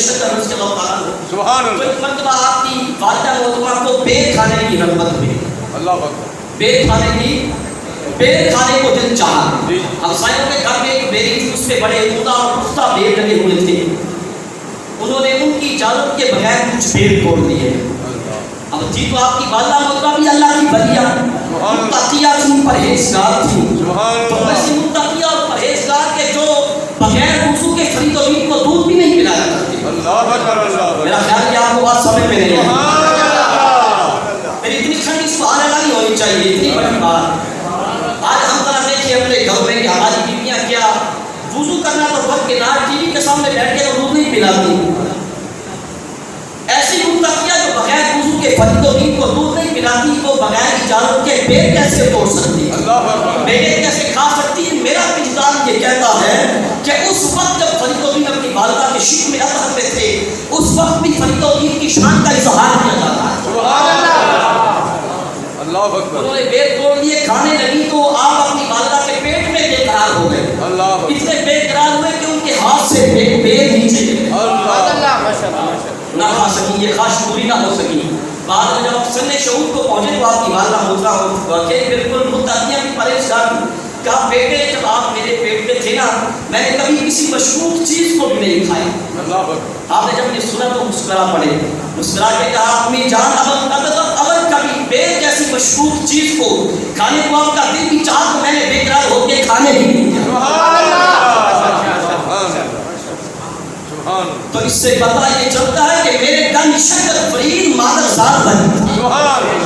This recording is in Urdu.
شکر رضی اللہ تعالیٰ عنہ سبحان تو اللہ ایک مرتبہ آپ کی والدہ محترمہ کو بیر کھانے کی رغبت ہوئی. اللہ اکبر بیر کھانے کو دل چاہا. جی ہمسایوں کے گھر میں ایک بیری تھی، اس پہ بڑے عمدہ اور پختہ بیر لگے ہوئے تھے. انہوں نے ان کی اجازت کے بغیر کچھ بیر توڑ دیے. اب جی تو آپ کی والدہ محترمہ بھی اللہ کی بلیہ متقیہ تھی، پرہیزگار تھی. تو ایسی متقیہ اور پرہیزگار کے جو بغیر وضو کے فرید و بین کو دودھ بھی نہیں پلایا کرتے. اللہ اکبر اللہ میرا خیال کہ آپ کو بات سمجھ میں نہیں ہے. میری اتنی ٹھنڈی سبحان اللہ نہیں ہونی چاہیے، اتنی بڑی بات. آج ہم ذرا دیکھیں اپنے گھروں میں کہ ہماری بیویاں کیا وضو کرنا تو وقت کے نار ٹی وی کے سامنے بیٹھ کے تو دودھ نہیں پلاتی. ایسی متقیہ جو بغیر وضو کے فرید و بین کو دودھ نہیں پلاتی، وہ بغیر اجازت کے بیر کیسے توڑ سکتی ہے، بیگے کیسے کھا سکتی ہے؟ میرا وجدان یہ کہتا ہے کہ اس وقت جب فرید و بین اپنی والدہ کے شکر میں اطہر میں تھے، اس وقت بھی فرید و بین کی شان کا اظہار کیا جاتا ہے. سبحان اللہ اللہ اکبر. انہوں نے بیر توڑ لیے، کھانے لگی تو آپ اپنی والدہ کے پیٹ میں بے قرار ہو گئے. اللہ اتنے بے قرار ہوئے کہ ان کے ہاتھ سے بیر نیچے گئے. نہ کھا سکی، یہ خواہش پوری نہ ہو سکی. بعد میں جب سن شعور کو پہنچے تو آپ کی والدہ محترمہ واقعی بالکل متقیہ بھی پریشان تھی. کہا بیٹے جب آپ میرے پیٹ میں تھے نا، میں نے کبھی کسی مشروب چیز کو بھی نہیں کھایا. آپ نے جب یہ سنا تو مسکرا پڑے، مسکرا کے کہا امی جان اب کبھی بیر جیسی مشروب چیز کو کھانے کو آپ کا دل بھی چاہا تو میں نے بے قرار ہو کے کھانے ہی نہیں دیا. تو اس سے پتہ یہ چلتا ہے کہ میرے کن شکر فرید مادر ذات بنی.